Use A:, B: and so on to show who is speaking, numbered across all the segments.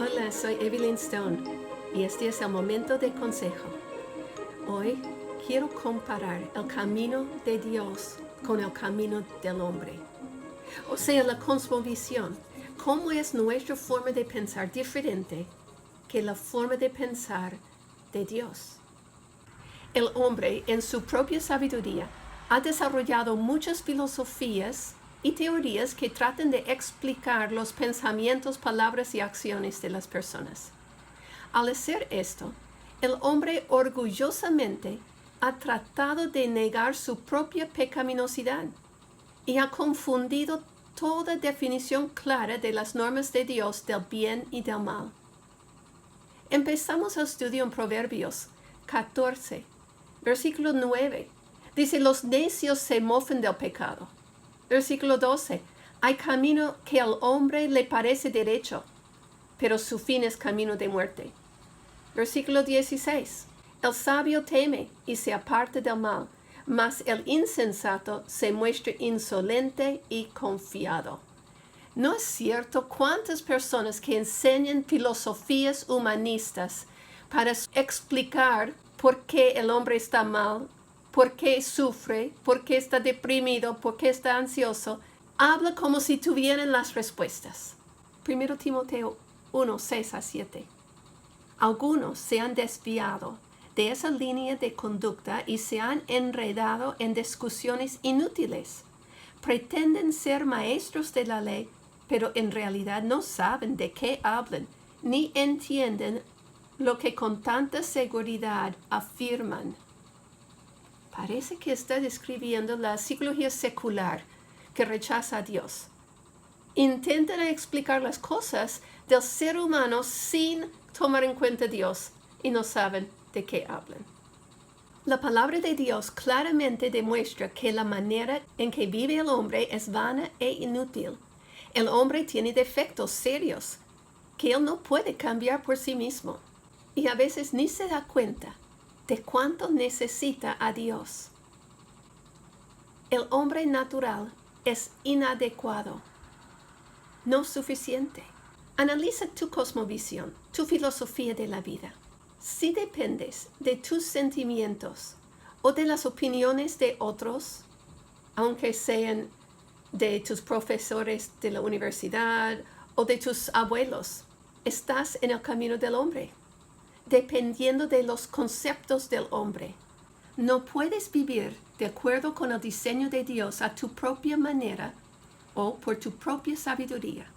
A: Hola, soy Evelyn Stone y este es el momento de consejo. Hoy quiero comparar el camino de Dios con el camino del hombre. O sea, la cosmovisión. ¿Cómo es nuestra forma de pensar diferente que la forma de pensar de Dios? El hombre, en su propia sabiduría, ha desarrollado muchas filosofías y teorías que tratan de explicar los pensamientos, palabras y acciones de las personas. Al hacer esto, el hombre orgullosamente ha tratado de negar su propia pecaminosidad y ha confundido toda definición clara de las normas de Dios del bien y del mal. Empezamos el estudio en Proverbios 14, versículo 9. Dice, los necios se mofen del pecado. Versículo 12. Hay camino que al hombre le parece derecho, pero su fin es camino de muerte. Versículo 16. El sabio teme y se aparta del mal, mas el insensato se muestra insolente y confiado. ¿No es cierto cuántas personas que enseñan filosofías humanistas para explicar por qué el hombre está mal, por qué sufre, por qué está deprimido, por qué está ansioso, habla como si tuvieran las respuestas? 1 Timoteo 1, 6 a 7. Algunos se han desviado de esa línea de conducta y se han enredado en discusiones inútiles. Pretenden ser maestros de la ley, pero en realidad no saben de qué hablan, ni entienden lo que con tanta seguridad afirman. Parece que está describiendo la psicología secular que rechaza a Dios. Intentan explicar las cosas del ser humano sin tomar en cuenta a Dios y no saben de qué hablan. La palabra de Dios claramente demuestra que la manera en que vive el hombre es vana e inútil. El hombre tiene defectos serios que él no puede cambiar por sí mismo y a veces ni se da cuenta de cuánto necesita a Dios. El hombre natural es inadecuado, no suficiente. Analiza tu cosmovisión, tu filosofía de la vida. Si dependes de tus sentimientos o de las opiniones de otros, aunque sean de tus profesores de la universidad o de tus abuelos, estás en el camino del hombre, dependiendo de los conceptos del hombre. No puedes vivir de acuerdo con el diseño de Dios a tu propia manera o por tu propia sabiduría.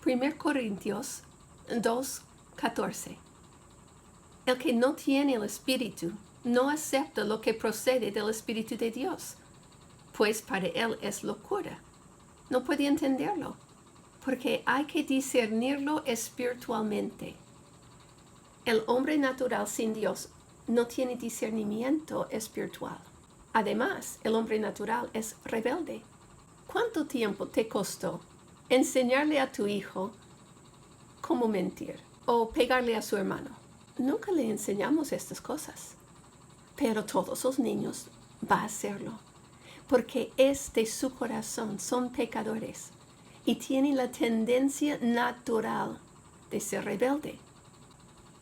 A: 1 Corintios 2:14. El que no tiene el Espíritu no acepta lo que procede del Espíritu de Dios, pues para él es locura. No puede entenderlo, porque hay que discernirlo espiritualmente. El hombre natural sin Dios no tiene discernimiento espiritual. Además, el hombre natural es rebelde. ¿Cuánto tiempo te costó enseñarle a tu hijo cómo mentir o pegarle a su hermano? Nunca le enseñamos estas cosas, pero todos los niños van a hacerlo, porque es de su corazón, son pecadores y tienen la tendencia natural de ser rebelde.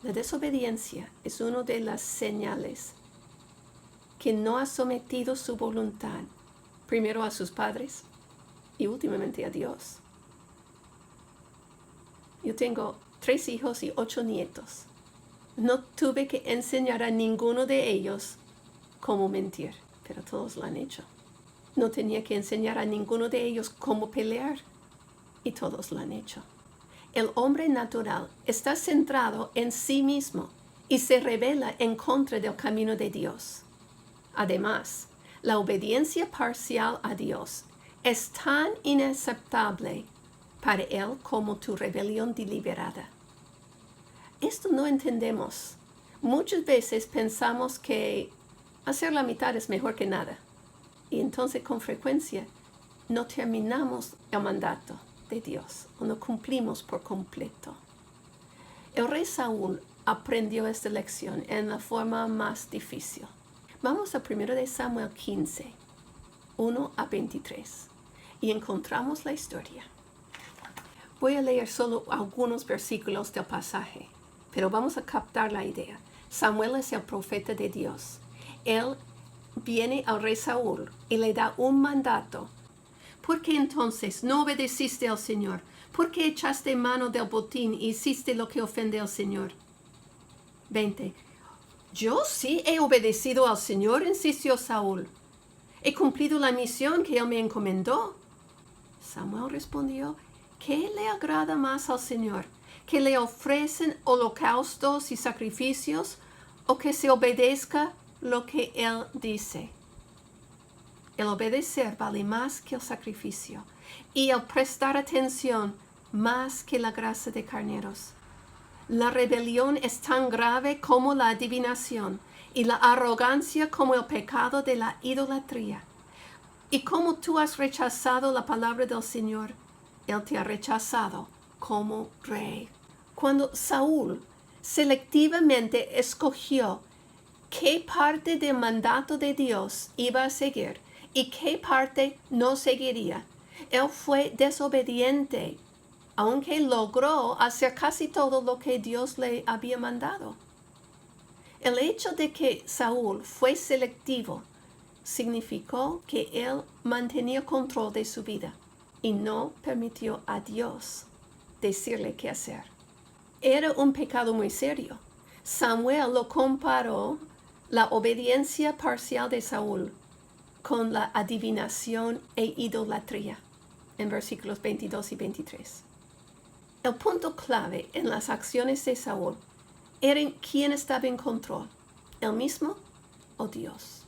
A: La desobediencia es una de las señales que no ha sometido su voluntad primero a sus padres y últimamente a Dios. Yo tengo 3 hijos y 8 nietos. No tuve que enseñar a ninguno de ellos cómo mentir, pero todos lo han hecho. No tenía que enseñar a ninguno de ellos cómo pelear, y todos lo han hecho. El hombre natural está centrado en sí mismo y se rebela en contra del camino de Dios. Además, la obediencia parcial a Dios es tan inaceptable para él como tu rebelión deliberada. Esto no entendemos. Muchas veces pensamos que hacer la mitad es mejor que nada. Y entonces con frecuencia no terminamos el mandato de Dios o no cumplimos por completo. El rey Saúl aprendió esta lección en la forma más difícil. Vamos a 1 Samuel 15, 1 a 23 y encontramos la historia. Voy a leer solo algunos versículos del pasaje, pero vamos a captar la idea. Samuel es el profeta de Dios. Él viene al rey Saúl y le da un mandato. ¿Por qué entonces no obedeciste al Señor? ¿Por qué echaste mano del botín y hiciste lo que ofende al Señor? 20. Yo sí he obedecido al Señor, insistió Saúl. He cumplido la misión que Él me encomendó. Samuel respondió, ¿qué le agrada más al Señor? ¿Que le ofrecen holocaustos y sacrificios o que se obedezca lo que Él dice? El obedecer vale más que el sacrificio y el prestar atención más que la grasa de carneros. La rebelión es tan grave como la adivinación y la arrogancia como el pecado de la idolatría. Y como tú has rechazado la palabra del Señor, Él te ha rechazado como rey. Cuando Saúl selectivamente escogió qué parte del mandato de Dios iba a seguir y qué parte no seguiría, Él fue desobediente, aunque logró hacer casi todo lo que Dios le había mandado. El hecho de que Saúl fue selectivo significó que él mantenía control de su vida y no permitió a Dios decirle qué hacer. Era un pecado muy serio. Samuel lo comparó la obediencia parcial de Saúl con la adivinación e idolatría en versículos 22 y 23. El punto clave en las acciones de Saúl era en quién estaba en control, él mismo o Dios.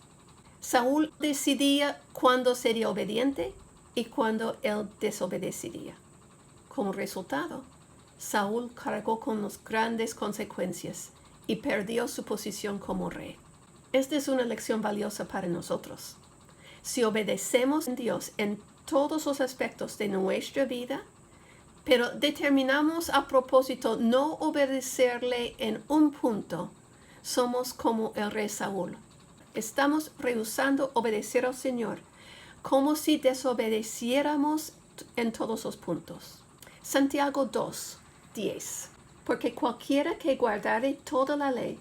A: Saúl decidía cuándo sería obediente y cuándo él desobedecería. Como resultado, Saúl cargó con las grandes consecuencias y perdió su posición como rey. Esta es una lección valiosa para nosotros. Si obedecemos a Dios en todos los aspectos de nuestra vida, pero determinamos a propósito no obedecerle en un punto, somos como el rey Saúl. Estamos rehusando obedecer al Señor, como si desobedeciéramos en todos los puntos. Santiago 2:10. Porque cualquiera que guardare toda la ley,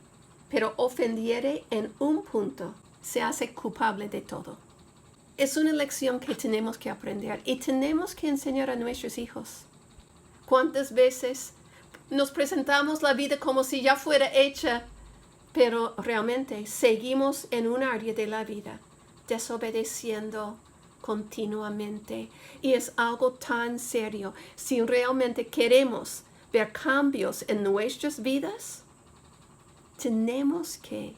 A: pero ofendiere en un punto, se hace culpable de todo. Es una lección que tenemos que aprender y tenemos que enseñar a nuestros hijos. ¿Cuántas veces nos presentamos la vida como si ya fuera hecha, pero realmente seguimos en un área de la vida desobedeciendo continuamente? Y es algo tan serio. Si realmente queremos ver cambios en nuestras vidas, tenemos que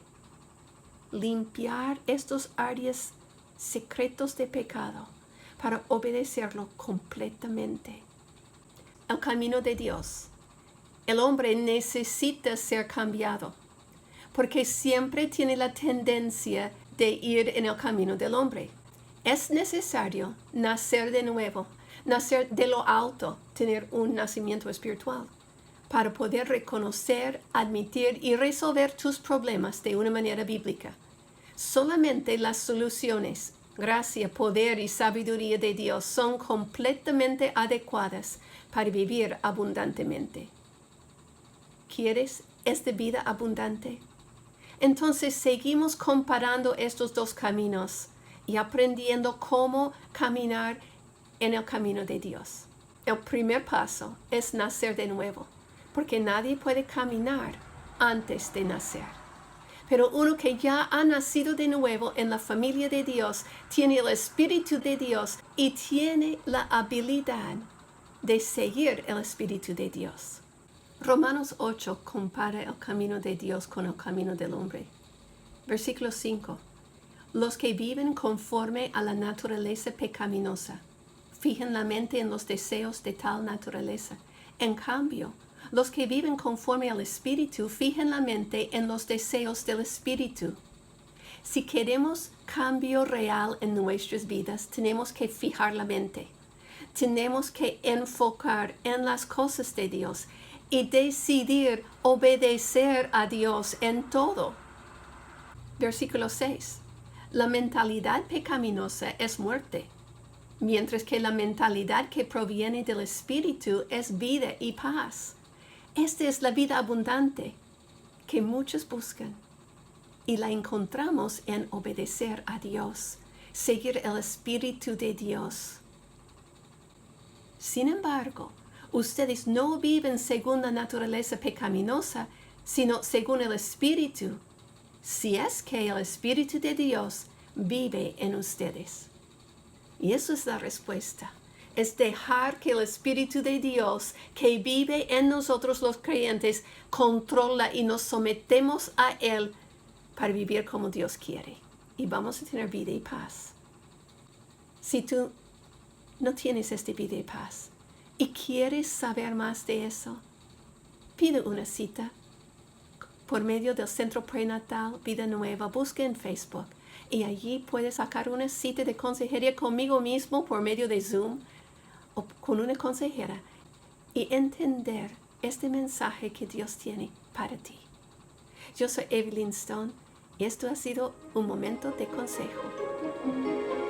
A: limpiar estos áreas secretos de pecado para obedecerlo completamente. El camino de Dios. El hombre necesita ser cambiado, porque siempre tiene la tendencia de ir en el camino del hombre. Es necesario nacer de nuevo, nacer de lo alto, tener un nacimiento espiritual, para poder reconocer, admitir y resolver tus problemas de una manera bíblica. Solamente las soluciones, gracia, poder y sabiduría de Dios son completamente adecuadas para vivir abundantemente. ¿Quieres esta vida abundante? Entonces seguimos comparando estos dos caminos y aprendiendo cómo caminar en el camino de Dios. El primer paso es nacer de nuevo, porque nadie puede caminar antes de nacer. Pero uno que ya ha nacido de nuevo en la familia de Dios, tiene el Espíritu de Dios y tiene la habilidad de seguir el Espíritu de Dios. Romanos 8 compara el camino de Dios con el camino del hombre. Versículo 5. Los que viven conforme a la naturaleza pecaminosa, fijan la mente en los deseos de tal naturaleza. En cambio, los que viven conforme al Espíritu fijan la mente en los deseos del Espíritu. Si queremos cambio real en nuestras vidas, tenemos que fijar la mente. Tenemos que enfocar en las cosas de Dios y decidir obedecer a Dios en todo. Versículo 6. La mentalidad pecaminosa es muerte. mientras que la mentalidad que proviene del Espíritu es vida y paz. Esta es la vida abundante que muchos buscan y la encontramos en obedecer a Dios, seguir el Espíritu de Dios. Sin embargo, ustedes no viven según la naturaleza pecaminosa, sino según el Espíritu, si es que el Espíritu de Dios vive en ustedes. Y eso es la respuesta. Es dejar que el Espíritu de Dios que vive en nosotros los creyentes controla y nos sometemos a Él para vivir como Dios quiere. Y vamos a tener vida y paz. Si tú no tienes esta vida y paz y quieres saber más de eso, pide una cita por medio del Centro Prenatal Vida Nueva. Busca en Facebook y allí puedes sacar una cita de consejería conmigo mismo por medio de Zoom o con una consejera y entender este mensaje que Dios tiene para ti. Yo soy Evelyn Stone y esto ha sido un momento de consejo.